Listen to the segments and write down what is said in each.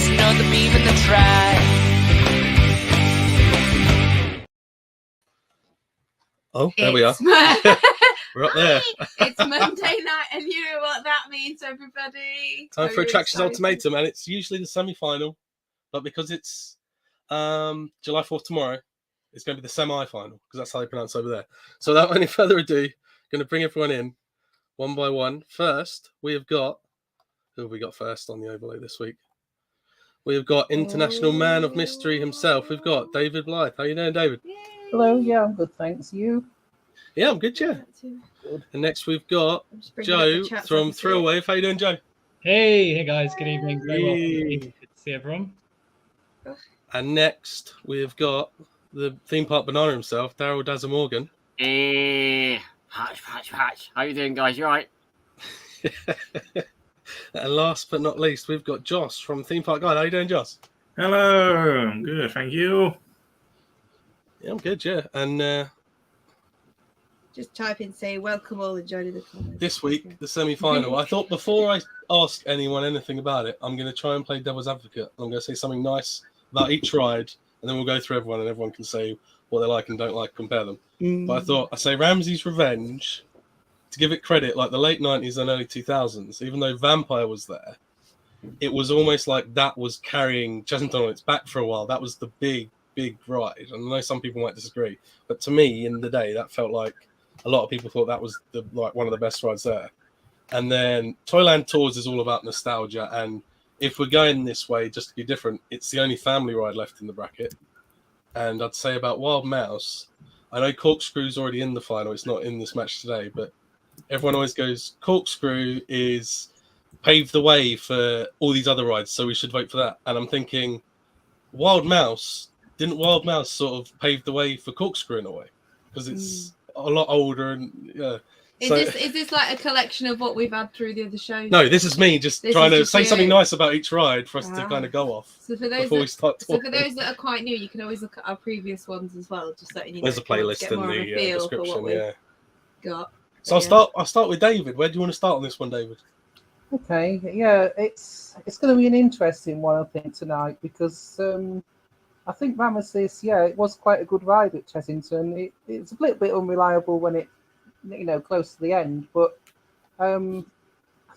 rice, you know, the beef and the tripe. Oh, there we are. We're up there. It's Monday night, and you know what that means, everybody. Time for Attractions Ultimatum, and it's usually the semi-final, but because it's July 4th tomorrow, it's going to be the semi-final, because that's how they pronounce it over there. So without any further ado, going to bring everyone in one by one. First, we have got, who have we got first on the overlay this week? We have got international man of mystery himself. We've got David Blythe. How you doing, David? Hello, yeah, I'm good, thanks. You? Yeah, I'm good, yeah. Good. And next we've got Joe from Thrillwave. How you doing, Joe? Hey guys, good evening. Very well. Good to see everyone. And next we've got the theme park banana himself, Daryl Dazza Morgan. Hatch. How you doing, guys? You all right? And last but not least, we've got Joss from Theme Park Guide. How you doing, Joss? Hello, I'm good, thank you. Yeah, I'm good, yeah. And just type in, say, welcome all and join in the comments. this week, the semi-final. I thought before I ask anyone anything about it, I'm going to try and play devil's advocate. I'm going to say something nice about each ride, and then we'll go through everyone, and everyone can say what they like and don't like, compare them. But I thought, I say Rameses Revenge, to give it credit, like the late 90s and early 2000s, even though Vampire was there, it was almost like that was carrying Chessington on its back for a while. That was the big ride. And I know some people might disagree, but to me, in the day, that felt like a lot of people thought that was one of the best rides there. And then Toyland Tours is all about nostalgia. And if we're going this way, just to be different, it's the only family ride left in the bracket. And I'd say about Wild Mouse, I know Corkscrew's already in the final. It's not in this match today, but everyone always goes, Corkscrew is paved the way for all these other rides, so we should vote for that. And I'm thinking, didn't Wild Mouse sort of pave the way for Corkscrew in a way? Because it's a lot older and yeah. Is this like a collection of what we've had through the other shows? No, this is me just trying to say something nice about each ride for us to kind of go off before we start talking. So for those that are quite new, you can always look at our previous ones as well, just letting you know. There's a playlist in the description, yeah. Got. So I'll start with David. Where do you want to start on this one, David? Okay, yeah, it's going to be an interesting one, I think, tonight, because I think Rameses, it was quite a good ride at Chessington. It's a little bit unreliable when it, close to the end, but I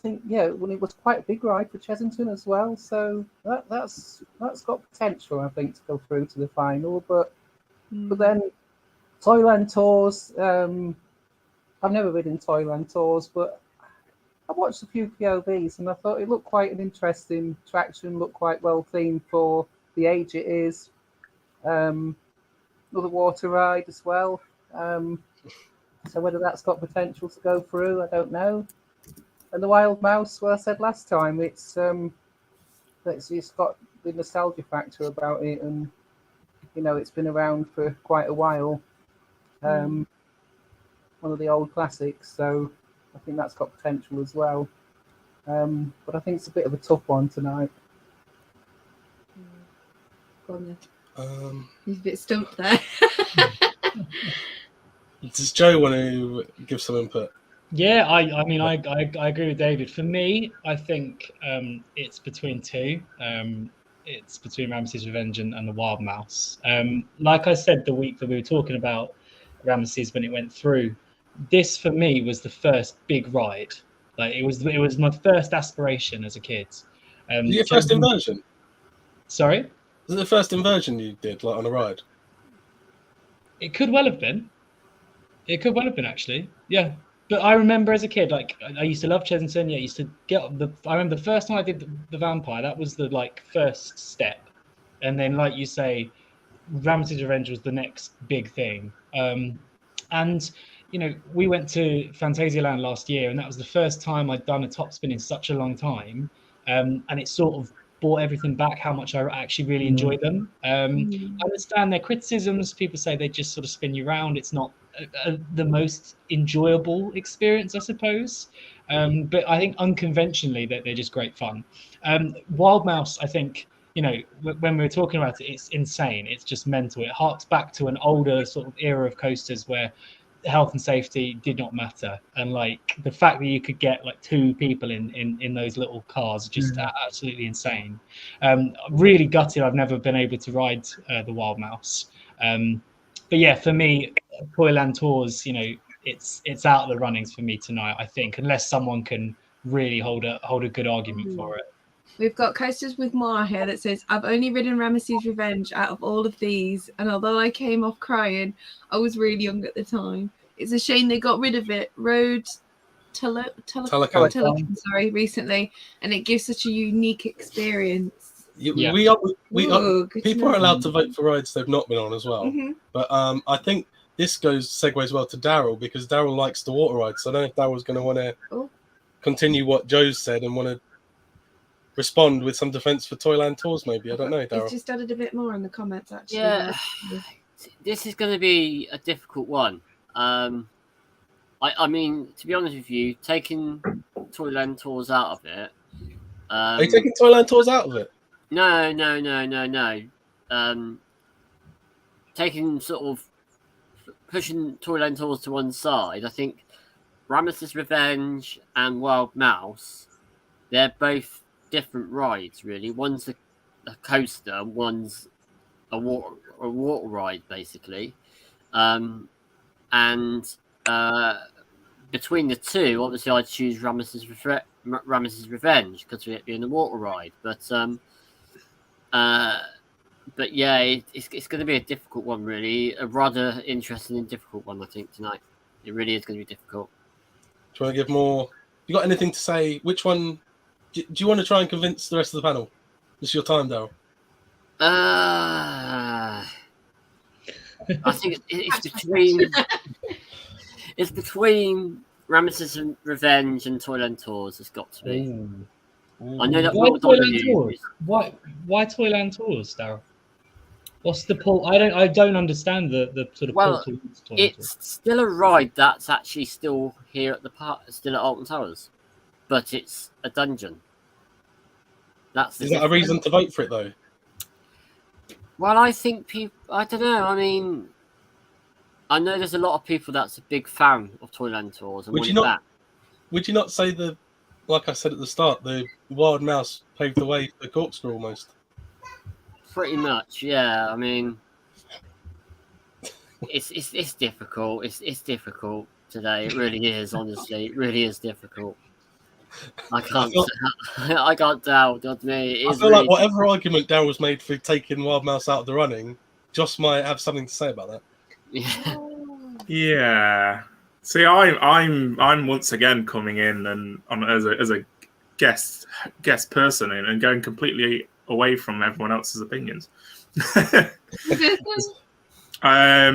think, when it was quite a big ride for Chessington as well, so that's got potential, I think, to go through to the final. But then Toyland Tours, I've never been in Toyland Tours, but I watched a few POVs and I thought it looked quite an interesting attraction, looked quite well themed for the age it is. Another water ride as well. So whether that's got potential to go through, I don't know. And the Wild Mouse, well, I said last time, it's got the nostalgia factor about it, and it's been around for quite a while. One of the old classics, so I think that's got potential as well. But I think it's a bit of a tough one tonight. Go on then. He's a bit stumped there. Does Joe want to give some input? Yeah, I mean, I agree with David. For me, I think it's between two. It's between Rameses Revenge and the Wild Mouse. Like I said the week that we were talking about Rameses when it went through, this for me was the first big ride. Like it was my first aspiration as a kid. Your first inversion? Sorry? Was it the first inversion you did, like on a ride? It could well have been. It could well have been, actually. Yeah. But I remember as a kid, like I used to love Chessington. Yeah, I used to I remember the first time I did the Vampire, that was the first step. And then, like you say, Rameses Revenge was the next big thing. And we went to Phantasialand last year, and that was the first time I'd done a top spin in such a long time. And it sort of brought everything back, how much I actually really enjoyed them. I understand their criticisms. People say they just sort of spin you around. It's not the most enjoyable experience, I suppose. But I think unconventionally that they're just great fun. Wild Mouse, I think, when we were talking about it, it's insane. It's just mental. It harks back to an older sort of era of coasters where health and safety did not matter, and like the fact that you could get like 2 people in those little cars is just absolutely insane. Really gutted I've never been able to ride the Wild Mouse, but yeah, for me, Toyland Tours, it's out of the runnings for me tonight, I think, unless someone can really hold a good argument for it. We've got Coasters with Moa here that says, I've only ridden Rameses Revenge out of all of these, and although I came off crying, I was really young at the time. It's a shame they got rid of it. Rode Telecom, recently, and it gives such a unique experience. People are allowed to vote for rides they've not been on as well. But I think this segues well to Daryl, because Daryl likes the water ride. So I don't know if Daryl's going to want to continue what Joe's said and want to respond with some defense for Toyland Tours, maybe. I don't know, Daryl. He's just added a bit more in the comments, actually. Yeah, this is going to be a difficult one. I mean, to be honest with you, taking Toyland Tours out of it. Are you taking Toyland Tours out of it? No. Taking sort of pushing Toyland Tours to one side, I think Rameses Revenge and Wild Mouse, they're both different rides, really. One's a coaster, one's a water ride, basically. And between the two, obviously, I'd choose Rameses Revenge because of it being a water ride. But yeah, it's going to be a difficult one, really. A rather interesting and difficult one, I think, tonight. It really is going to be difficult. Do you want to give more? You got anything to say? Which one? Do you want to try and convince the rest of the panel? This is your time, Daryl. I think it's between Rameses Revenge and Toyland Tours. It's got to be. I know that. Why Toyland Tours? Why Toyland Tours, Daryl? What's the pull? I don't understand the sort of pull towards Toyland It's Tours. still a ride that's actually still here at the park, still at Alton Towers, but it's a dungeon. Is that a reason to vote for it, though? Well, I think people. I don't know. I mean, I know there's a lot of people that's a big fan of Toyland Tours and want it back. Would you not say like I said at the start, the Wild Mouse paved the way for Corkscrew almost? Pretty much, yeah. I mean, it's difficult. It's difficult today. It really is. Honestly, it really is difficult. I can't doubt. I feel like whatever argument Daryl's made for taking Wild Mouse out of the running, Josh might have something to say about that. Yeah. See, I'm once again coming in and as a guest person and going completely away from everyone else's opinions. I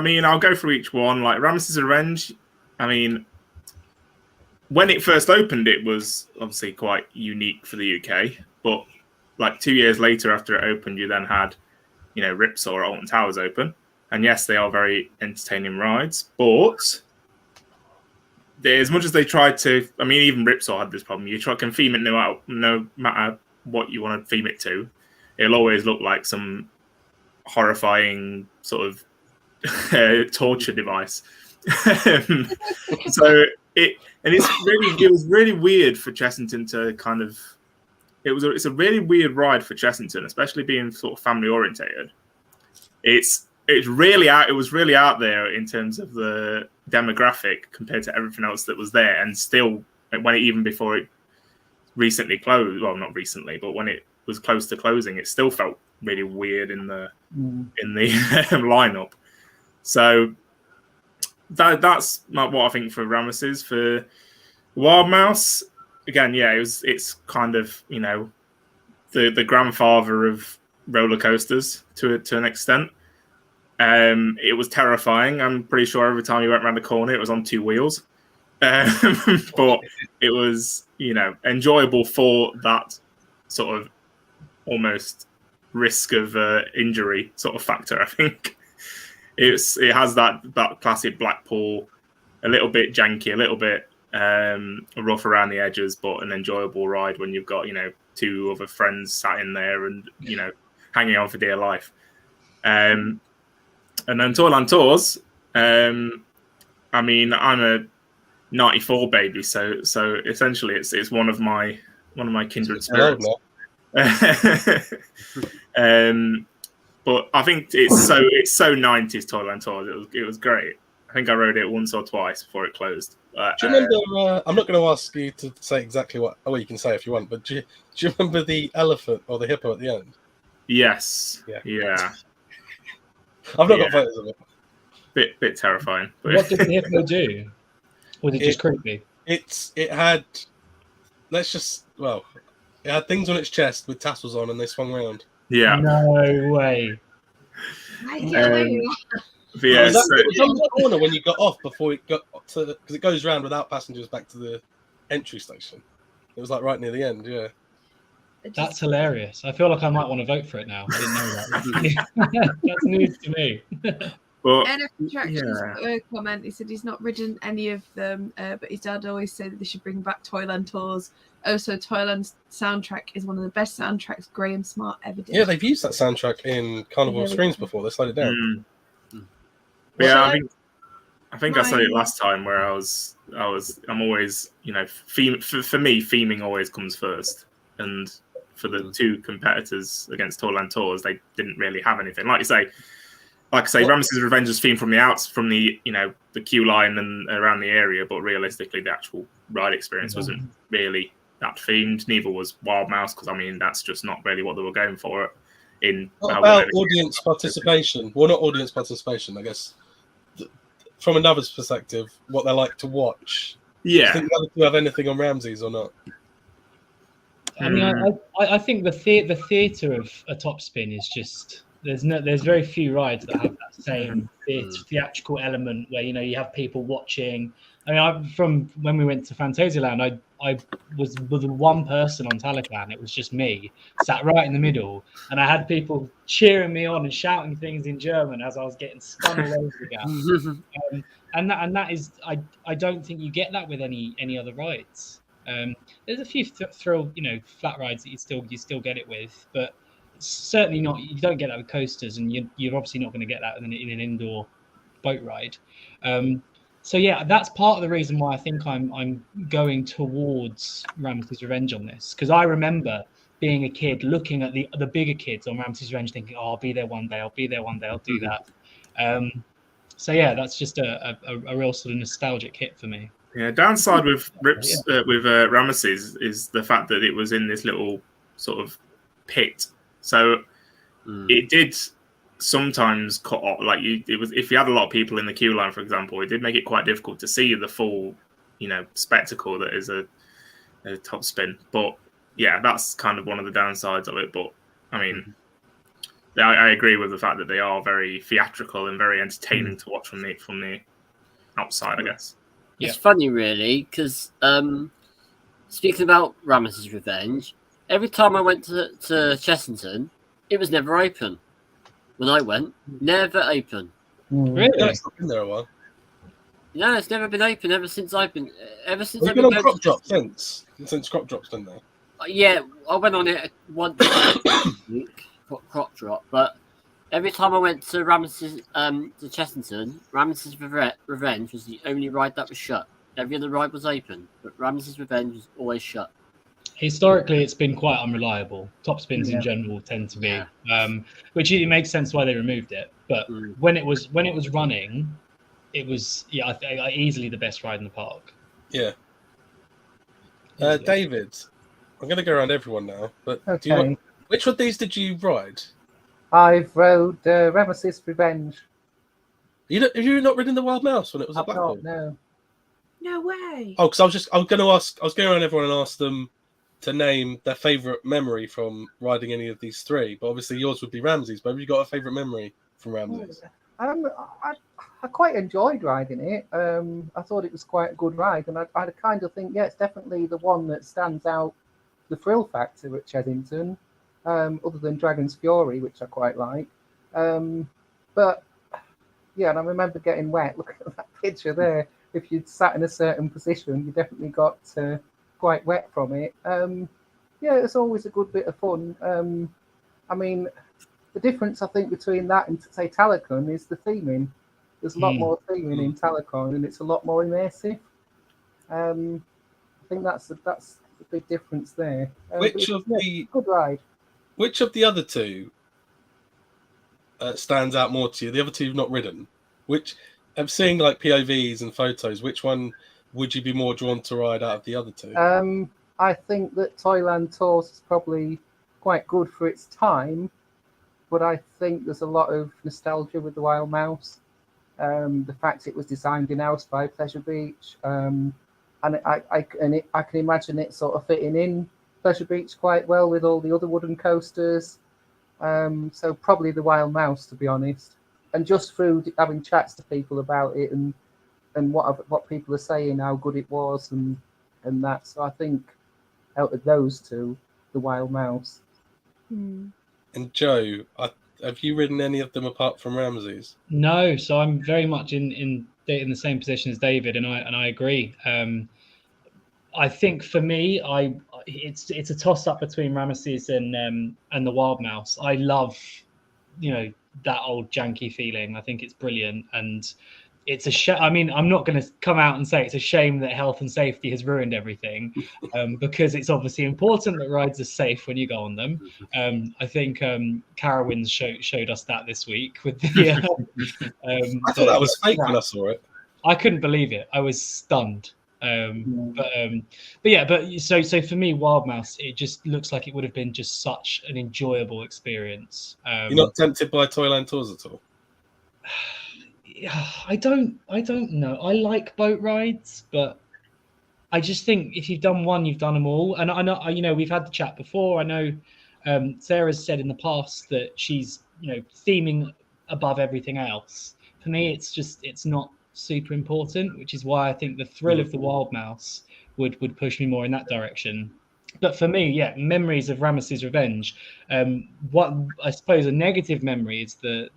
mean, I'll go through each one. Like Rameses Revenge, I mean, when it first opened, it was obviously quite unique for the UK. But like 2 years later, after it opened, you then had, Ripsaw or Alton Towers open. And yes, they are very entertaining rides. But as much as they tried to, I mean, even Ripsaw had this problem. You can theme it no matter what you want to theme it to. It'll always look like some horrifying sort of torture device. So it was really weird for Chessington to kind of. It's a really weird ride for Chessington, especially being sort of family orientated. It's really out. It was really out there in terms of the demographic compared to everything else that was there, and still even before it recently closed. Well, not recently, but when it was close to closing, it still felt really weird in the lineup. So that's not what I think for Rameses. For Wild Mouse, again, yeah, it's kind of the grandfather of roller coasters to an extent. It was terrifying. I'm pretty sure every time you went around the corner, it was on 2 wheels. But it was, enjoyable for that sort of almost risk of injury sort of factor. I think it has that classic Blackpool, a little bit janky, a little bit rough around the edges, but an enjoyable ride when you've got 2 other friends sat in there and hanging on for dear life. And then Toyland Tours, I mean, I'm a '94 baby, so essentially it's one of my kindred Hello, spirits. no. But I think it's so 90s Toyland Tours. It was great. I think I rode it once or twice before it closed. But, Do you remember? I'm not going to ask you to say exactly what. Oh, well, you can say if you want. But do you remember the elephant or the hippo at the end? yes, Yeah. yeah. I've not Yeah. got photos of it. Bit terrifying. But What did the hippo do? Or was it just creepy? It had. It had things on its chest with tassels on, and they swung around. yeah. No way. I get away. But yeah, It was on the corner when you got off before it got to, because it goes round without passengers back to the entry station. It was like right near the end, yeah. That's hilarious. I feel like I might want to vote for it now. I didn't know that. That's news to me. but NF Attractions comment, he said he's not ridden any of them, but his dad always said that they should bring back Toyland Tours. Also, Toyland's soundtrack is one of the best soundtracks Graham Smart ever did. Yeah, they've used that soundtrack in Carnival of Screams before. They slowed it down. But yeah, I think I said it last time where I'm always, you know, for me, theming always comes first, and for the two competitors against Toyland Tours, they didn't really have anything. Like I say, Rameses Revenge was themed from the you know, the queue line and around the area, but realistically, the actual ride experience wasn't really that themed. Neither was Wild Mouse, because I mean, that's just not really what they were going for. What about audience participation? Well, not audience participation, I guess. From another's perspective, what they like to watch. Yeah. Do you think the other two have anything on Ramses or not? I mean, I think the theatre of a top spin is just there's very few rides that have that same theatrical element where, you know, you have people watching. I mean, from when we went to Phantasialand, I was the one person on Talican. It was just me, sat right in the middle, and I had people cheering me on and shouting things in German as I was getting spun all over the gap. And that is, I don't think you get that with any other rides. There's a few thrill, you know, flat rides that you still get it with, but certainly not. You don't get that with coasters, and you're obviously not going to get that in an indoor boat ride. So yeah, that's part of the reason why I think I'm going towards Rameses Revenge on this, because I remember being a kid looking at the bigger kids on Rameses Revenge, thinking, "Oh, I'll be there one day. I'll be there one day. I'll do that." So yeah, that's just a real sort of nostalgic hit for me. Yeah, downside with Rameses is the fact that it was in this little sort of pit, so it did sometimes cut off. Like if you had a lot of people in the queue line, for example, it did make it quite difficult to see the full, you know, spectacle that is a top spin. But yeah, that's kind of one of the downsides of it. But I mean, I agree with the fact that they are very theatrical and very entertaining to watch from the outside, I guess. It's funny, really, because speaking about Rameses Revenge, every time I went to Chessington, it was never open. When I went, never open. Really? It's not been there a while. No, it's never been open ever since I've been. Have you been on Crop Drop since Crop Drop's been there? Yeah, I went on it once week, Crop Drop, but every time I went to Rameses, to Chessington, Rameses Revenge was the only ride that was shut. Every other ride was open, but Rameses Revenge was always shut. Historically, it's been quite unreliable. Top spins in general tend to be, which it makes sense why they removed it. But when it was running, it was easily the best ride in the park. Yeah. David, I'm going to go around everyone now. But Okay. which of these did you ride? I've rode Rameses Revenge. Have you not ridden the Wild Mouse when it was at Blackpool? No. No way. Oh, because I was going around everyone and ask them to name their favourite memory from riding any of these three. But obviously yours would be Ramses. But have you got a favourite memory from Ramses? I quite enjoyed riding it. I thought it was quite a good ride, and I kind of think, it's definitely the one that stands out, the thrill factor at Chessington, other than Dragon's Fury, which I quite like. But yeah, and I remember getting wet. Look at that picture there. If you'd sat in a certain position, you definitely got quite wet from it. Yeah, it's always a good bit of fun. I mean, the difference I think between that and say Talican is the theming. There's a lot more theming in Talacoin, and it's a lot more immersive. I think that's the big difference there. Which of the good ride? Which of the other two stands out more to you? The other two you've not ridden. Which I'm seeing like POVs and photos. Which one would you be more drawn to ride out of the other two? I think that Toyland Tours is probably quite good for its time, but I think there's a lot of nostalgia with the Wild Mouse. The fact it was designed in-house by Pleasure Beach, and I can imagine it sort of fitting in Pleasure Beach quite well with all the other wooden coasters. So probably the Wild Mouse, to be honest. And just through having chats to people about it and what people are saying, how good it was and that. So I think out of those two, the Wild Mouse. And Joe, have you ridden any of them apart from Rameses? No, so I'm very much in the same position as David, and I agree. I think for me, it's a toss up between Rameses and the Wild Mouse. I love, that old janky feeling. I think it's brilliant, and it's a shame. I mean, I'm not going to come out and say it's a shame that health and safety has ruined everything, because it's obviously important that rides are safe when you go on them. I think Carowinds showed us that this week with the. I thought that was fake when I saw it. I couldn't believe it. I was stunned. So for me, Wild Mouse, it just looks like it would have been just such an enjoyable experience. You're not tempted by Toyland Tours at all? I don't know. I like boat rides, but I just think if you've done one, you've done them all. And I know, we've had the chat before. I know Sarah's said in the past that she's, theming above everything else. For me, it's not super important, which is why I think the thrill of the Wild Mouse would push me more in that direction. But for me, memories of Rameses Revenge. What I suppose a negative memory is the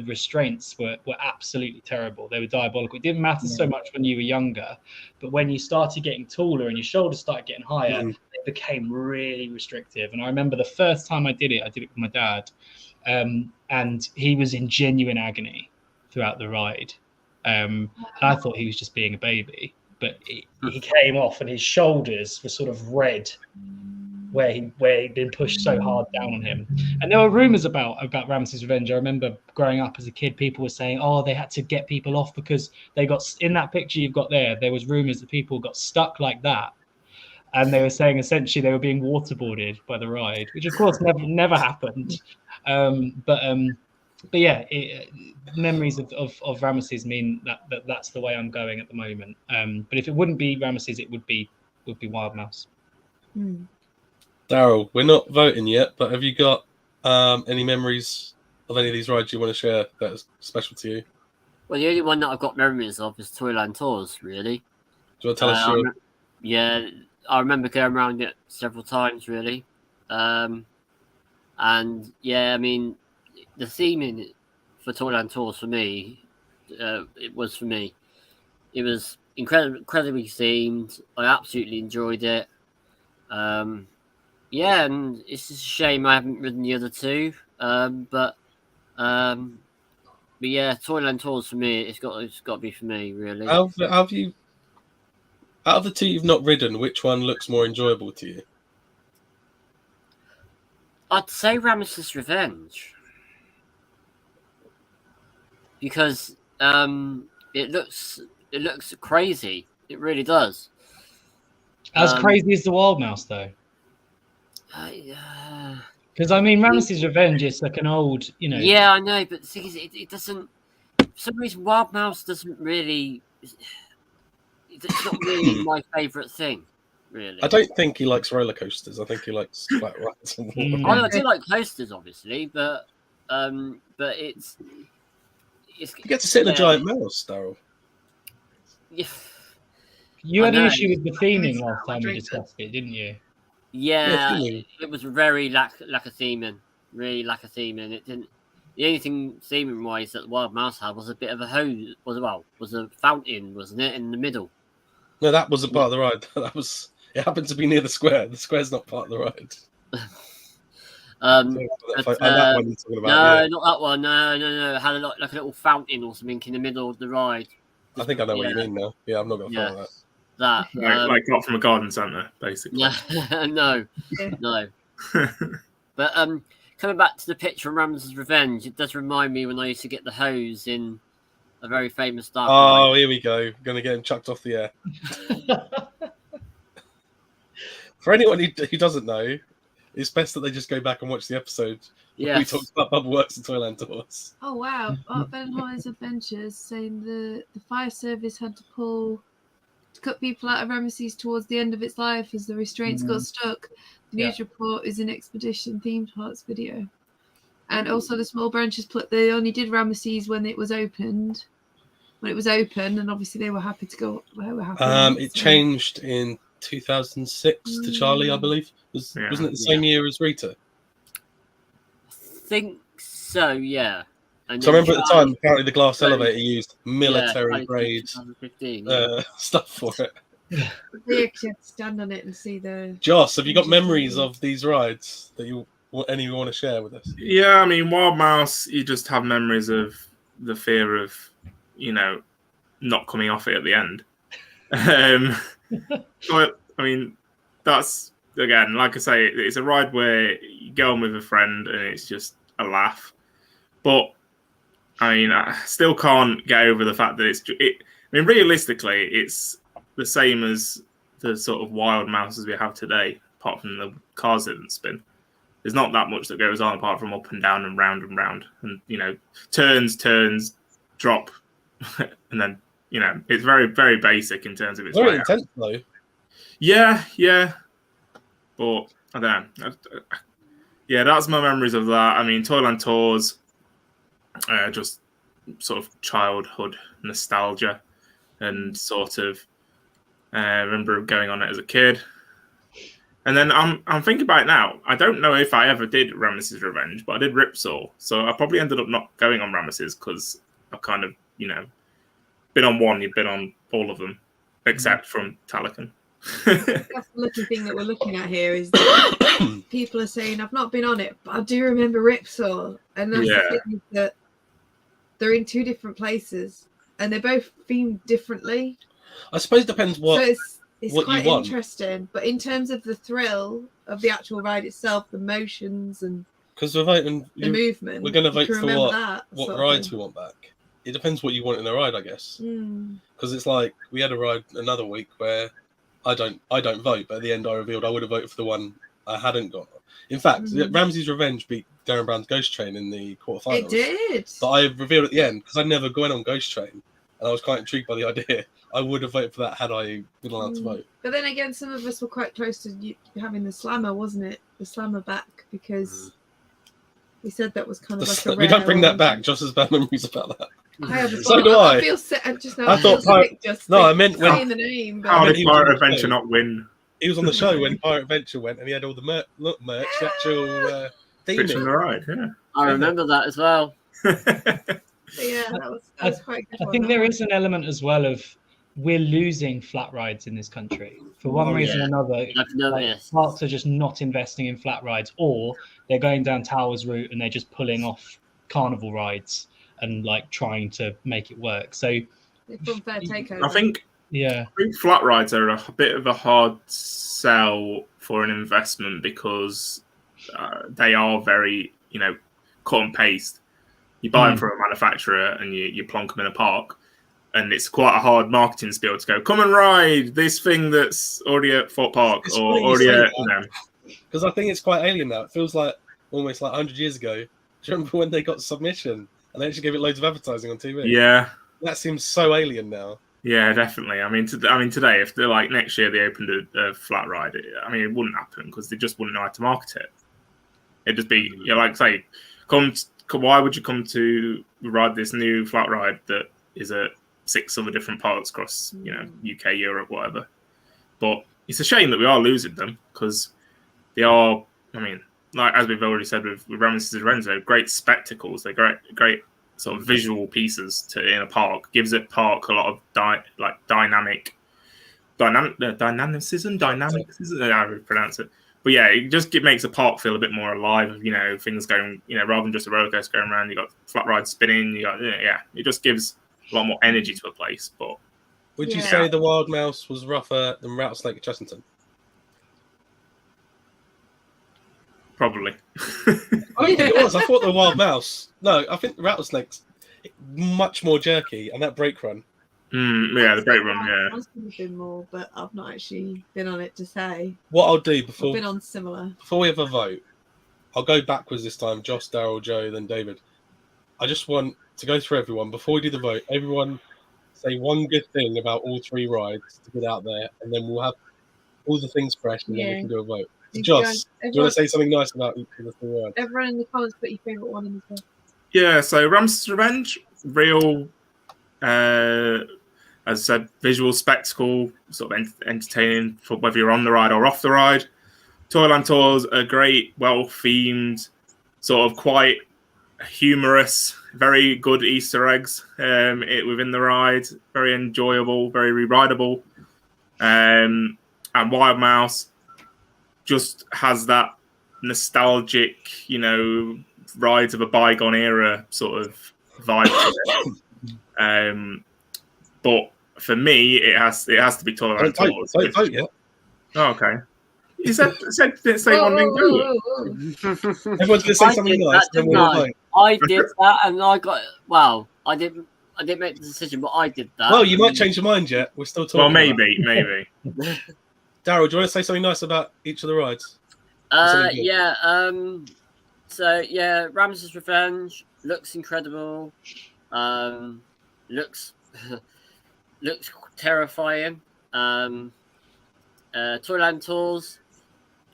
restraints were absolutely terrible. They were diabolical. It didn't matter so much when you were younger, but when you started getting taller and your shoulders started getting higher, it became really restrictive. And I remember the first time I did it with my dad, and he was in genuine agony throughout the ride. I thought he was just being a baby. But he came off, and his shoulders were sort of red, where he'd been pushed so hard down on him. And there were rumours about Rameses Revenge. I remember growing up as a kid, people were saying, "Oh, they had to get people off because they got in that picture you've got there." There was rumours that people got stuck like that, and they were saying essentially they were being waterboarded by the ride, which of course never happened. But yeah, memories of Rameses mean that's the way I'm going at the moment. But if it wouldn't be Rameses, it would be Wild Mouse. Daryl, we're not voting yet, but have you got any memories of any of these rides you want to share that is special to you? Well, the only one that I've got memories of is Toyland Tours, really. Do you want to tell us your... Yeah, I remember going around it several times, really. And yeah, I mean, the theming for Toyland Tours for me, it was incredibly themed. I absolutely enjoyed it. Yeah, and it's just a shame I haven't ridden the other two. But yeah, Toyland Tours for me, it's got to be for me, really. Have you, out of the two you've not ridden, which one looks more enjoyable to you? I'd say Rameses Revenge. Because it looks crazy. It really does. As crazy as the Wild Mouse, though. Because I mean, Rameses Revenge is like an old, Yeah, I know, but the thing is, it doesn't. For some reason, Wild Mouse doesn't really. It's not really my favourite thing, really. I don't think he likes roller coasters. I think he likes flat rides and water. I do like coasters, obviously, but it's. You get to sit in a giant mouse, Daryl. Yeah. You had an issue with the theming last time we discussed it, didn't you? Yeah, it was very lack of theming. Really lack of theming. It didn't. The only thing theming wise that the Wild Mouse had was a bit of a hose. Was a fountain, wasn't it, in the middle? No, that wasn't part of the ride. It happened to be near the square. The square's not part of the ride. That But, that one you're talking no, about. not that one. No. It had like a little fountain or something in the middle of the ride. I think I know what you mean now. Yeah, I'm not going to Yeah. follow that. That. Like got from a garden centre, basically. No. But coming back to the picture from Rameses Revenge, it does remind me when I used to get the hose in a very famous dark Oh, ride. here we go. Going to get him chucked off the air. For anyone who doesn't know, it's best that they just go back and watch the episode where we talked about Bubble Works and Toyland Tours. Oh wow! Art Benheimer's Adventures saying the fire service had to cut people out of Rameses towards the end of its life as the restraints got stuck. The news report is an expedition themed parks video, and also the small branches they only did Rameses when it was opened. When it was open, and obviously they were happy to go. They were happy. It changed in 2006 to Charlie, I believe. Wasn't it the same year as Rita? I think so, yeah. And So I remember at the time, Charlie- apparently the glass elevator used military grade 2015, stuff for it. They actually had to stand on it and see the. Joss, have you got memories of these rides that you want to share with us? Yeah, I mean, Wild Mouse, you just have memories of the fear of, not coming off it at the end. But, I mean, that's, again, like I say, it's a ride where you go on with a friend and it's just a laugh. But, I mean, I still can't get over the fact that realistically, it's the same as the sort of Wild Mouses we have today, apart from the cars that didn't spin. There's not that much that goes on apart from up and down and round and round. And, turns, drop, and then, it's very, very basic in terms of its Very layout. intense, though. Yeah. But, I don't know. Yeah, that's my memories of that. I mean, Toyland Tours, just sort of childhood nostalgia, and sort of remember going on it as a kid. And then I'm thinking about it now. I don't know if I ever did Rameses Revenge, but I did Ripsaw. So I probably ended up not going on Rameses because I've kind of, been on one, you've been on all of them, except from Talican. That's the lucky thing that we're looking at here is that people are saying, I've not been on it, but I do remember Ripsaw. And that's the thing, that they're in two different places and they're both themed differently. I suppose it depends what. So it's what quite you want. interesting. But in terms of the thrill of the actual ride itself, the motions and Because we're voting, the movement, we're going to you vote can for remember what rides we want back. It depends what you want in a ride, I guess. Because it's like we had a ride another week where I don't vote, but at the end I revealed I would have voted for the one I hadn't got. In fact, Rameses Revenge beat Darren Brown's Ghost Train in the quarterfinals. It did. But I revealed at the end because I never went on Ghost Train, and I was quite intrigued by the idea. I would have voted for that had I been allowed to vote. But then again, some of us were quite close to having the slammer, wasn't it? The slammer back, because we said that was kind of like a We don't bring that rare back. Joss has bad memories about that. I have a So do I. I feel sick. Just now. I thought I meant when saying the name. But How mean, did he was Pirate on the Adventure show. not win? He was on the show when Pirate Adventure went, and he had all the merch, the actual Pitch on theming. the ride, yeah. I remember that as well. yeah, that was quite a good. I think there is an element as well of we're losing flat rides in this country for one reason or another. I've noticed. Parks are just not investing in flat rides, or they're going down Towers route and they're just pulling off carnival rides and like trying to make it work. So Fair takeover. I think flat rides are a bit of a hard sell for an investment because they are very, cut and paste. You buy them from a manufacturer and you plonk them in a park, and it's quite a hard marketing spiel to go, come and ride this thing that's already at Fort Park It's or funny you already say at, that. Because I think it's quite alien now. It feels like almost like 100 years ago. Do you remember when they got submission and they actually gave it loads of advertising on TV? Yeah. That seems so alien now. Yeah, definitely. I mean, today, if they're like next year they opened a flat ride, it wouldn't happen because they just wouldn't know how to market it. It'd just be, like say, why would you come to ride this new flat ride that is at 6 other different parts across, UK, Europe, whatever. But it's a shame that we are losing them because they are, like as we've already said with Rameses Revenge, they're great spectacles. They're great sort of visual pieces in a park. Gives it park a lot of dynamicism, how do you pronounce it? But yeah, it makes the park feel a bit more alive. You know, things going, you know, rather than just a roller coaster going around. You got flat rides spinning. You got it just gives a lot more energy to a place. But would you say the Wild Mouse was rougher than Rattlesnake at Chessington? probably. I don't think it was. I thought the Wild Mouse. No, I think the Rattlesnake's much more jerky, and that brake run. Yeah, the brake run. Yeah, Must have been more, but I've not actually been on it to say. What I'll do I've been on similar. before we have a vote, I'll go backwards this time. Josh, Daryl, Joe, then David. I just want to go through everyone before we do the vote. Everyone say one good thing about all three rides to get out there, and then we'll have all the things fresh, and then we can do a vote. So Josh, do you want to say something nice about each of the three rides? Everyone in the comments, put your favourite one in as well. yeah. So Rameses Revenge, real, as I said, visual spectacle, sort of entertaining for whether you're on the ride or off the ride. Toyland Tours, a great, well-themed, sort of quite humorous, very good Easter eggs within the ride, very enjoyable, very re-rideable. And Wild Mouse just has that nostalgic, you know, rides of a bygone era sort of vibe to it. But for me, it has to be Toyland Tours. Don't vote yet. Oh, okay. You didn't say one thing. Everyone's going to say something nice, then we'll vote. I did that, and I got I didn't make the decision, but I did that. Well, you might change your mind yet. We're still talking. Well, maybe. Daryl, do you want to say something nice about each of the rides? So Rameses Revenge looks incredible. Looks terrifying. Toyland Tours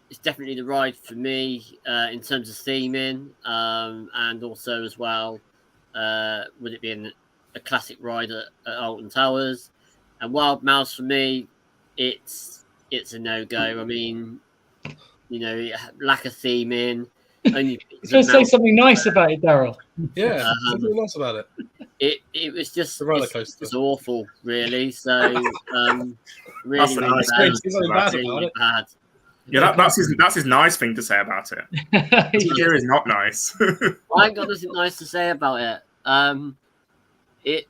is definitely the ride for me in terms of theming, and also as well with it being a classic ride at Alton Towers. And Wild Mouse for me, it's a no-go. I mean, you know, lack of theming. Only so say something nice about it, Daryl. Yeah, something nice about it. It was just the roller coaster. It's awful, really. So That's really, nice really bad. Yeah, that's his nice thing to say about it. Here is not nice. I ain't got nothing nice to say about it.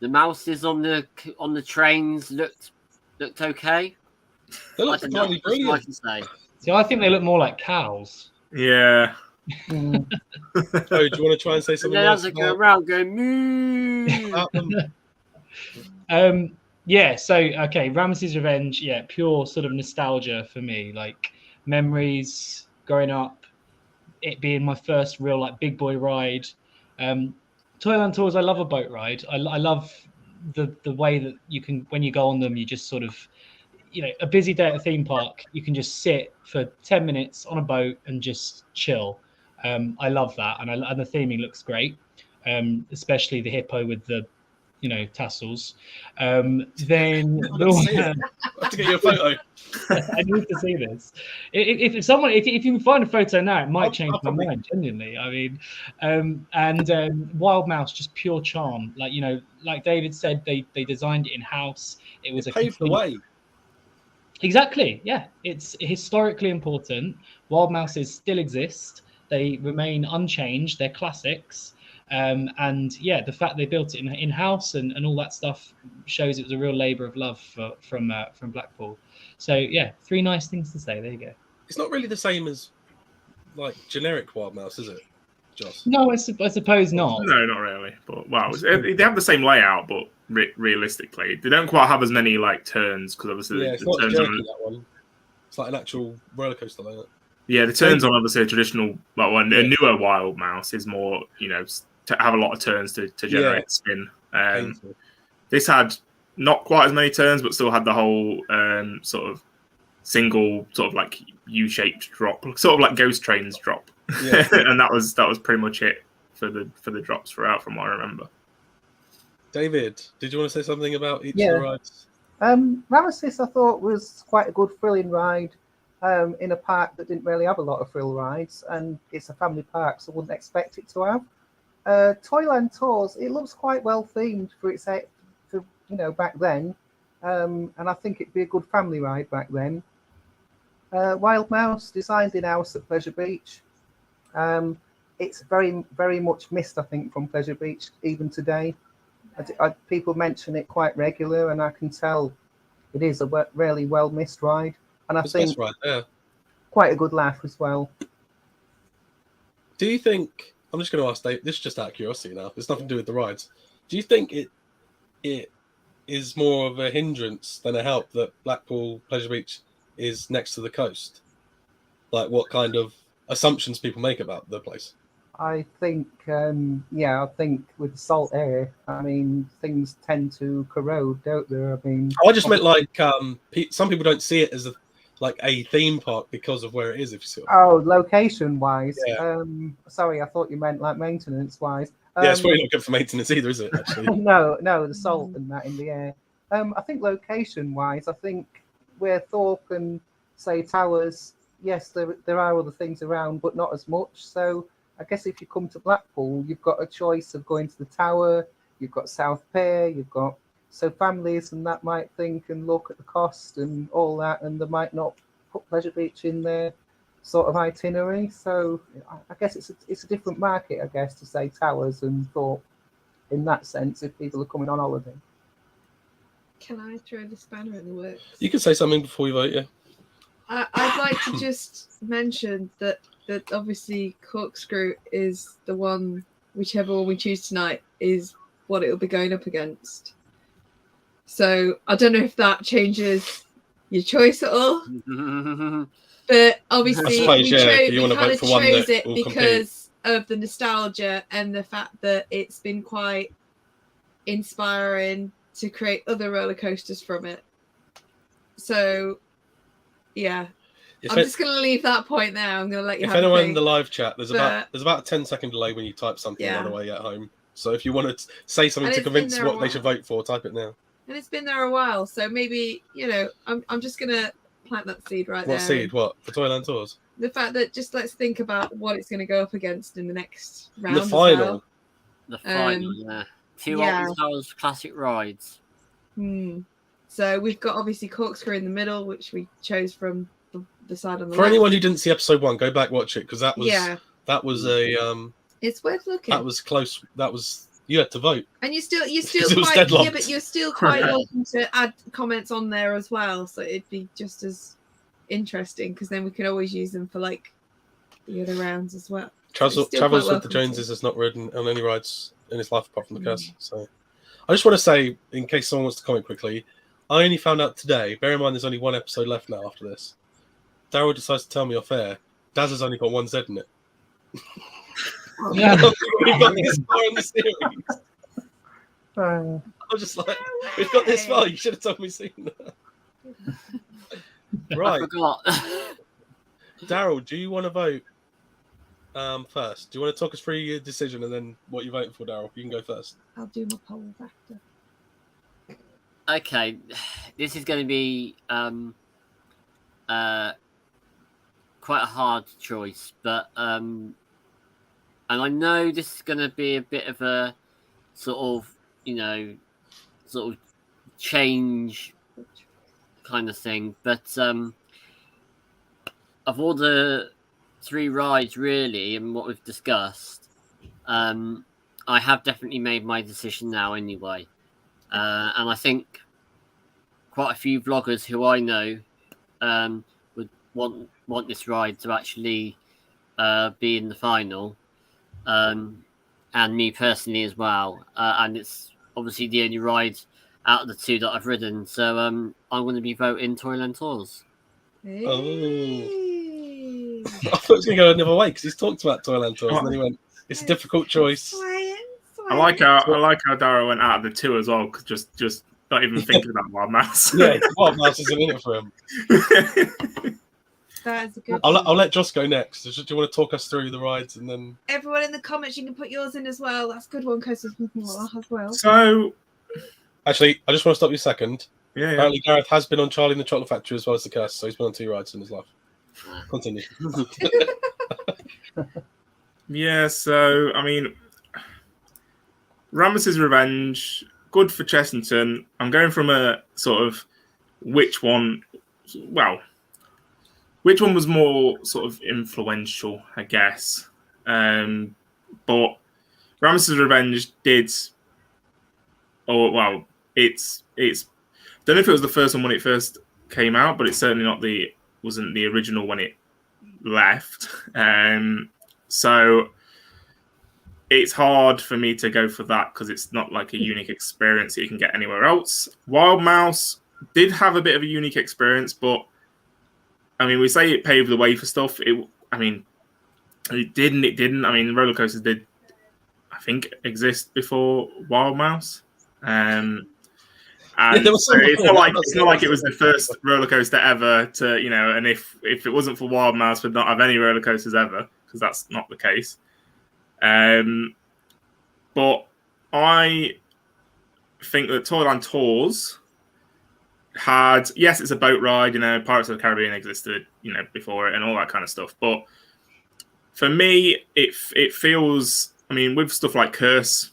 The mouses on the trains looked okay. They look totally brilliant. I can say. See, I think they look more like cows. Yeah. Oh, do you want to try and say something? And then as I go around going moo. Yeah. So okay, Rameses Revenge. Yeah, pure sort of nostalgia for me, like memories growing up, it being my first real like big boy ride. Toyland Tours, I love a boat ride. I love the way that you can, when you go on them, you just sort of, you know, a busy day at a theme park, you can just sit for 10 minutes on a boat and just chill. I love that, and the theming looks great, especially the hippo with the, you know, tassels. Then I have to get you a photo. I need to see this. If you can find a photo now, it might change my mind. Genuinely, I mean, and Wild Mouse, just pure charm. Like, you know, like David said, they designed it in house. It was paved the way. Exactly. Yeah, it's historically important. Wild Mouses still exist. They remain unchanged. They're classics. And yeah, the fact they built it in house and all that stuff shows it was a real labour of love from Blackpool. So yeah, three nice things to say. There you go. It's not really the same as like generic Wild Mouse, is it, Josh? No, I suppose not. No, not really. But wow, they have the same layout, but realistically, they don't quite have as many like turns, because obviously it's the not turns jerky, on. that one. It's like an actual roller coaster like that. Yeah, the turns on obviously a traditional, well, a newer Wild Mouse is more, you know, to have a lot of turns to generate spin. This had not quite as many turns, but still had the whole sort of single, sort of like U-shaped drop, sort of like Ghost Train's drop. Yeah. And that was pretty much it for the drops throughout, from what I remember. David, did you want to say something about each of the rides? Rameses, I thought, was quite a good thrilling ride in a park that didn't really have a lot of thrill rides, and it's a family park, so I wouldn't expect it to have. Toyland Tours, it looks quite well themed for its, for, you know, back then, and I think it'd be a good family ride back then. Wild Mouse, designed in-house at Pleasure Beach. It's very, very much missed, I think, from Pleasure Beach even today. People mention it quite regular, and I can tell it is a really well missed ride. And I think right there. Quite a good laugh as well. Do you think? I'm just going to ask Dave. This is just out of curiosity now. It's nothing to do with the rides. Do you think it is more of a hindrance than a help that Blackpool Pleasure Beach is next to the coast? Like, what kind of assumptions people make about the place? I think, I think with salt air, I mean, things tend to corrode, don't they? I mean, I just meant like some people don't see it as a theme park because of where it is. If you see. Location-wise. Yeah. Sorry, I thought you meant like maintenance-wise. Yeah, it's probably not good for maintenance either, is it? Actually. No, the salt and that in the air. I think location-wise, I think where Thorpe and say Towers, yes, there are other things around, but not as much. So I guess if you come to Blackpool, you've got a choice of going to the Tower. You've got South Pier. So families and that might think and look at the cost and all that, and they might not put Pleasure Beach in their sort of itinerary. So I guess it's a different market, I guess, to say Towers and Thorpe in that sense if people are coming on holiday. Can I throw the spanner in the works? You can say something before you vote, yeah. I'd like to just mention that obviously Corkscrew is the one, whichever one we choose tonight, is what it'll be going up against. So I don't know if that changes your choice at all. But obviously we kind of chose it because of the nostalgia and the fact that it's been quite inspiring to create other roller coasters from it. So, yeah. I'm just going to leave that point there. I'm going to let you have If anyone a in the live chat, there's about a 10-second delay when you type something, by the way, at home. So if you want to say something to convince what they should vote for, type it now. And it's been there a while, so maybe, I'm just going to plant that seed right there. What seed? What? For Toyland Tours? The fact that just let's think about what it's going to go up against in the next round. The final. Well. The final, yeah. Two Alton Towers classic rides. So we've got obviously Corkscrew in the middle, which we chose from the side on the For left. anyone who didn't see episode 1, go back watch it because that was it's worth looking. That was close. That was you had to vote. And you're still but you're still quite welcome to add comments on there as well. So it'd be just as interesting because then we can always use them for like the other rounds as well. Travels with the Joneses has not ridden on any rides in his life apart from the Curse. So I just want to say, in case someone wants to comment quickly, I only found out today. Bear in mind, there's only one episode left now after this. Daryl decides to tell me off air. Daz has only got one Z in it. Yeah. We've got this far in the series. I'm just like, we've got this far. You should have told me sooner. Right. I forgot. Daryl, do you want to vote first? Do you want to talk us through your decision and then what you're voting for, Daryl? You can go first. I'll do my poll after. Okay, this is going to be quite a hard choice, but and I know this is going to be a bit of a sort of change kind of thing, but of all the 3 rides really and what we've discussed, I have definitely made my decision now anyway. And I think quite a few vloggers who I know would want this ride to actually be in the final, and me personally as well. And it's obviously the only ride out of the 2 that I've ridden, so I'm going to be voting Toyland Tours. Hey. Oh, I thought it was going to go another way because he's talked about Toyland Tours, and then he went, "It's a difficult choice." I like how Daryl went out of the 2 as well, cause just not even thinking about Wild Mouse. Yeah, Wild Mouse isn't in it for him. That is a good. I'll let Joss go next. Do you want to talk us through the rides and then? Everyone in the comments, you can put yours in as well. That's a good one, Coast as well. So, actually, I just want to stop you a second. Yeah. Apparently, Gareth has been on Charlie and the Chocolate Factory as well as the Curse, so he's been on 2 rides in his life. Continue. Yeah. So, I mean, Rameses Revenge, good for Chessington. I'm going from a sort of which one. Well, which one was more sort of influential, I guess. But Rameses Revenge did. Oh well, it's. Don't know if it was the first one when it first came out, but it's certainly wasn't the original when it left. So it's hard for me to go for that because it's not like a unique experience that you can get anywhere else. Wild Mouse did have a bit of a unique experience, but I mean, we say it paved the way for stuff. It didn't. I mean, roller coasters did, I think, exist before Wild Mouse. And it's not like it was the first roller coaster ever to, and if it wasn't for Wild Mouse, we'd not have any roller coasters ever, because that's not the case. But I think that Toyland Tours had, yes, it's a boat ride, Pirates of the Caribbean existed, before it and all that kind of stuff. But for me, it feels, I mean, with stuff like Curse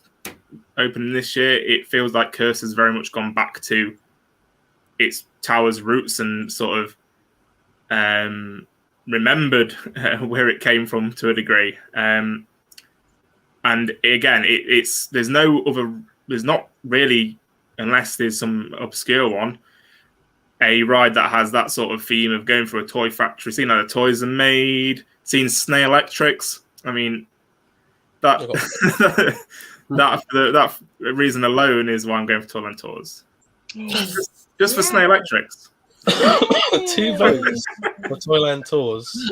opening this year, it feels like Curse has very much gone back to its tower's roots and sort of remembered where it came from to a degree. And again, there's not really, unless there's some obscure one, a ride that has that sort of theme of going for a toy factory, seeing how the toys are made, seeing Snail Electrics. I mean, that reason alone is why I'm going for Toyland Tours. Just for Snail Electrics. 2 votes for Toyland Tours.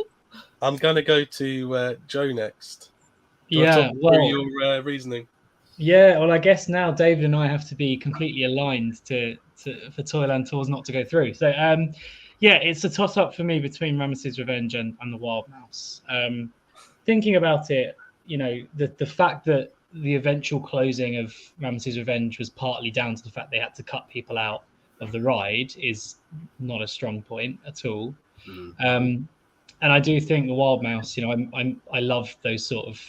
I'm going to go to Joe next. Your reasoning. Yeah, well, I guess now David and I have to be completely aligned for Toyland Tours not to go through. So, it's a toss-up for me between Rameses Revenge and the Wild Mouse. Thinking about it, the fact that the eventual closing of Rameses Revenge was partly down to the fact they had to cut people out of the ride is not a strong point at all. And I do think the Wild Mouse, I love those sort of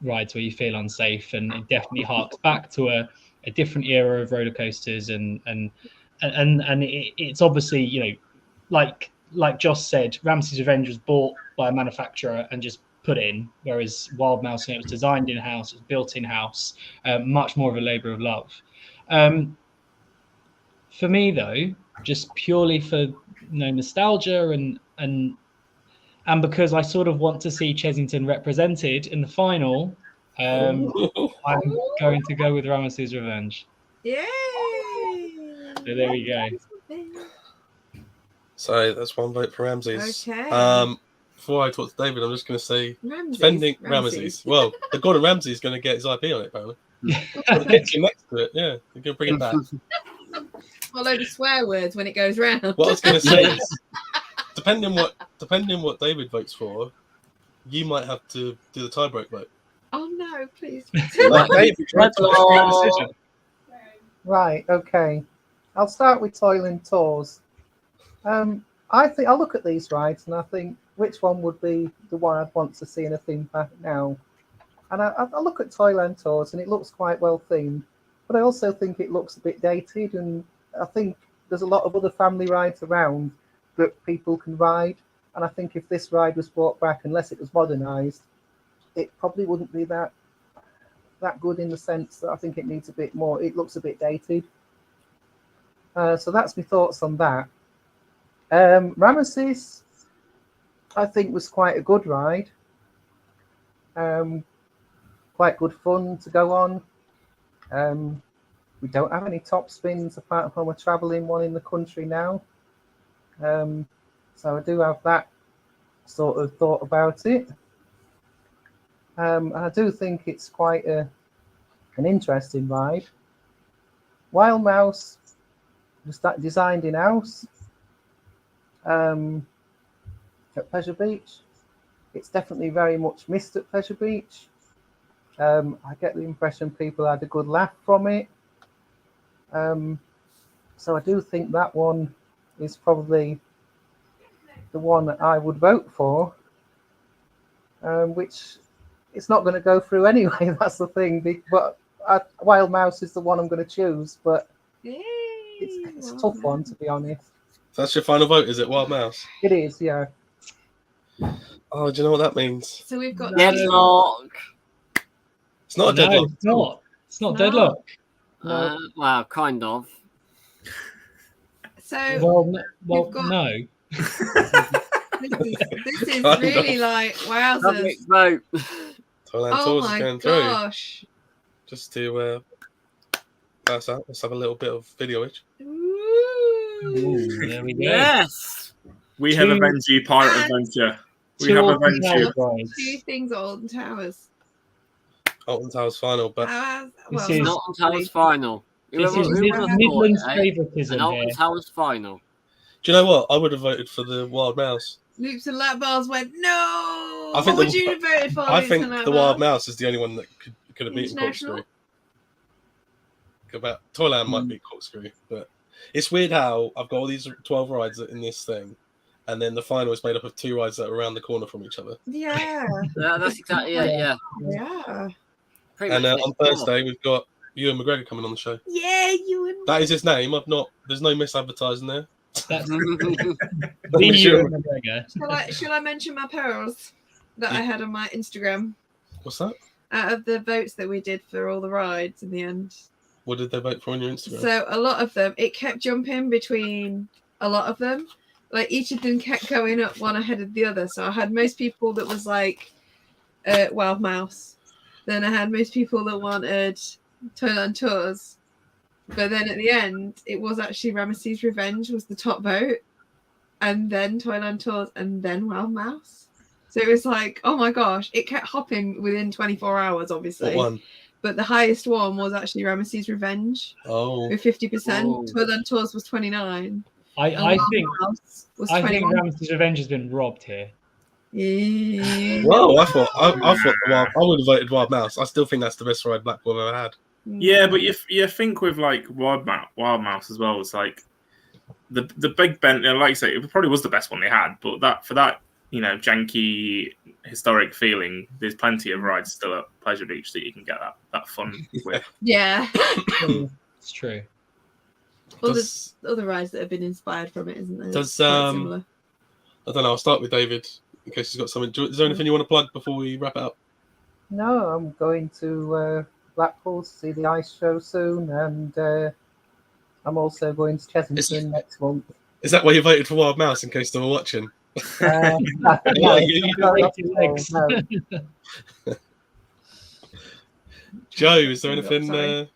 rides where you feel unsafe, and it definitely harks back to a different era of roller coasters, and it's obviously, like Joss said, Rameses Revenge was bought by a manufacturer and just put in, whereas Wild Mouse, it was designed in-house, it was built in-house, much more of a labour of love. For me, though, just purely for nostalgia and because I sort of want to see Chessington represented in the final, I'm going to go with Rameses Revenge. Yay! So there we go. So that's 1 vote for Ramses. Okay. Before I talk to David, I'm just going to say, defending Ramses. Well, the Gordon Ramsay is going to get his IP on it, apparently. The kitchen next to it, yeah. They're going to bring it back. A load of swear words when it goes round. What I was going to say is, depending what David votes for, you might have to do the tiebreak vote. Oh no, please. Like David tried to make a decision. Right, okay. I'll start with Toyland Tours. I think I'll look at these rides and I think which one would be the one I'd want to see in a theme park now. And I look at Toyland Tours and it looks quite well themed, but I also think it looks a bit dated, and I think there's a lot of other family rides around that people can ride. And I think if this ride was brought back, unless it was modernised, it probably wouldn't be that good, in the sense that I think it needs a bit more. It looks a bit dated. So that's my thoughts on that. Rameses, I think, was quite a good ride. Quite good fun to go on. We don't have any top spins apart from a travelling one in the country now. So I do have that sort of thought about it. And I do think it's quite an interesting ride. Wild Mouse was designed in-house at Pleasure Beach. It's definitely very much missed at Pleasure Beach. I get the impression people had a good laugh from it. So I do think that one is probably the one that I would vote for, which it's not going to go through anyway. That's the thing. But Wild Mouse is the one I'm going to choose, but it's a tough one, to be honest. So that's your final vote, is it, Wild Mouse? It is, yeah. Oh, do you know what that means? So we've got Deadlock. It's not a No, deadlock. it's not. It's not No. deadlock. Well, kind of. So Well, You've got- no. this is Kind really of. like wowzers. Public vote. Toyland Oh Tours is my going through. gosh. Just to pass out, let's have a little bit of videoage. Ooh. There we go. Yes. We have Two- avenged you, Pirate Adventure. We Two have Alton avenged Tower you. rides. Two things at Alton Towers. Alton Towers final, but This is- Not on Towers final. This is Whoever thought Midland's it, eh? favouritism An Alton here. Towers final. do you know what? I would have voted for the Wild Mouse. Loops and lap bars went no. I think what would the- you have voted for? I Loops think and lap the Wild bars? Mouse is the only one that could have beaten International? Corkscrew. About Toyland might beat Corkscrew, but it's weird how I've got all these 12 rides in this thing, and then the final is made up of 2 rides that are around the corner from each other. Yeah. Yeah, that's exactly it. Yeah. Yeah. Pretty And much on next door. Thursday we've got Ewan McGregor coming on the show. Yeah, you and That is his name. There's no misadvertising there. That's Sure. the Ewan McGregor. Shall I mention my pearls that I had on my Instagram What's that? out of the votes that we did for all the rides in the end? What did they vote for on your Instagram? So a lot of them, it kept jumping between a lot of them. Like each of them kept going up one ahead of the other. So I had most people that was like Wild Mouse. Then I had most people that wanted Toyland Tours. But then at the end, it was actually Rameses Revenge was the top vote. And then Toyland Tours and then Wild Mouse. So it was like, oh my gosh, it kept hopping within 24 hours, obviously. What one? But the highest one was actually Rameses Revenge Oh, with 50%. Oh. Toyland Tours was 29. I think Mouse was I think 21. Rameses Revenge has been robbed here. Yeah. whoa! I thought the Wild. I would have voted Wild Mouse. I still think that's the best ride Blackpool have ever had. Yeah, but you think with like Wild Mouse as well, it's like the Big Ben, like you say, it probably was the best one they had. But that for that, janky historic feeling, there's plenty of rides still at Pleasure Beach that you can get that fun with. Yeah. It's true. Other rides that have been inspired from it, isn't there? Does, Quite similar. I don't know. I'll start with David in case he's got something. Is there anything you want to plug before we wrap it up? No, I'm going to Blackpool to see the ice show soon, and I'm also going to Chessington next month. Is that why you voted for Wild Mouse in case they were watching? No, Legs. no. Joe, is there anything? Sorry.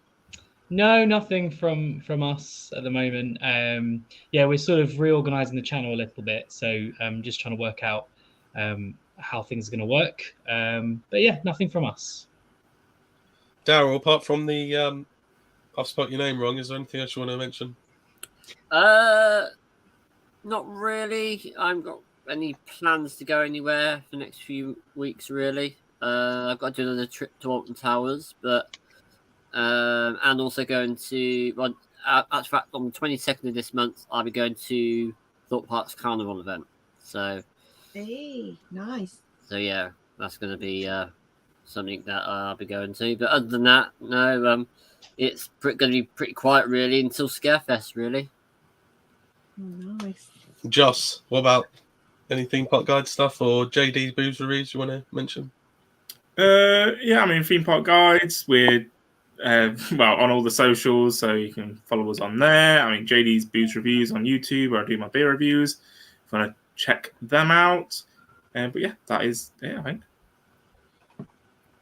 No, nothing from us at the moment. Yeah, we're sort of reorganizing the channel a little bit, so just trying to work out how things are going to work. But yeah, nothing from us. Daryl, apart from the I've spelt your name wrong, is there anything else you want to mention? Not really. I haven't got any plans to go anywhere for the next few weeks, really. I've got to do another trip to Alton Towers, but and also going to, well, in fact, on the 22nd of this month, I'll be going to Thorpe Park's Carnival event. So, Hey, nice. so yeah, that's going to be something that I'll be going to. But other than that, no, it's going to be pretty quiet, really, until Scarefest, really. Oh, nice. Joss, what about any theme park guide stuff or JD's booze reviews you want to mention? Yeah, I mean, theme park guides. We're on all the socials, so you can follow us on there. I mean, JD's booze reviews on YouTube, where I do my beer reviews. If you want to check them out. But yeah, that is it, I think.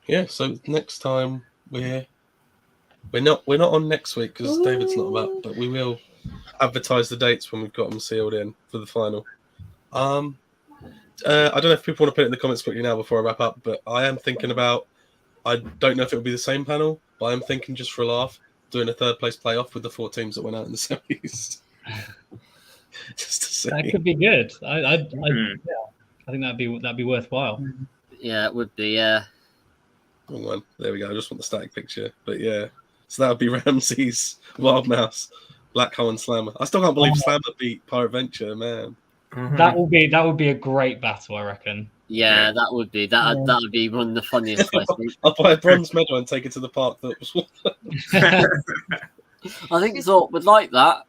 Yeah, so next time we're not on next week because David's not about, but we will advertise the dates when we've got them sealed in for the final. I don't know if people want to put it in the comments quickly now before I wrap up, but I am thinking about, I don't know if it will be the same panel, but I'm thinking just for a laugh, doing a third place playoff with the 4 teams that went out in the semis. Just to see. That could be good. I think that'd be worthwhile. Yeah, it would be, yeah. Wrong one. There we go. I just want the static picture. But yeah. So that would be Ramses, Wild Mouse, Black Hole and Slammer. I still can't believe Slammer beat Pirate Venture, man. Mm-hmm. That would be a great battle, I reckon. Yeah, that would be one of the funniest. I think. I'll buy a bronze medal and take it to the park that was. I think Zork would like that.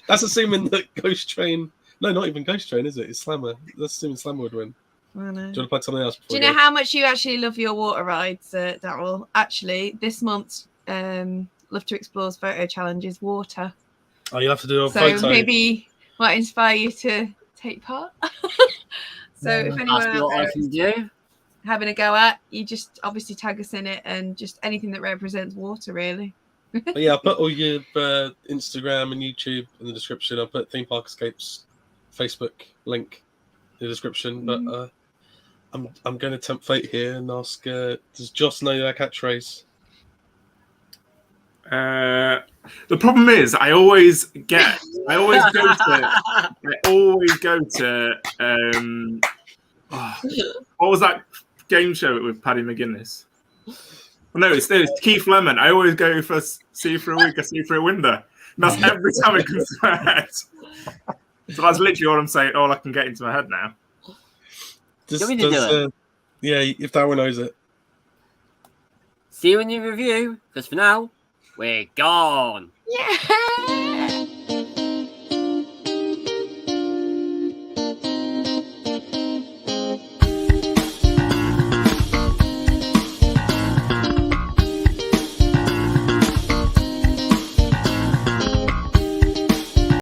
That's assuming that Ghost Train No, not even Ghost Train, is it? It's Slammer. Let's assume Slammer would win. I know. Do you want to play something else? Do you know how much you actually love your water rides, Daryl? Actually, this month's Love to Explore's photo challenge is water. Oh, you'll have to do a So photo. maybe might inspire you to take part. So if anyone That's out what there I can do. having a go at, you just obviously tag us in it and just anything that represents water, really. But yeah, I'll put all your Instagram and YouTube in the description. I'll put Theme Park Escapes Facebook link in the description. But I'm going to tempt fate here and ask, does Joss know their catchphrase? The problem is, I always go to. What was that game show with Paddy McGuinness? Well, no, it's Keith Lemon. I always go for see through a week, I see through a window. And that's every time it comes to my head. So that's literally all I'm saying. All I can get into my head now. Yeah, if Darwin knows it. See you in your review, because for now, we're gone. Yeah.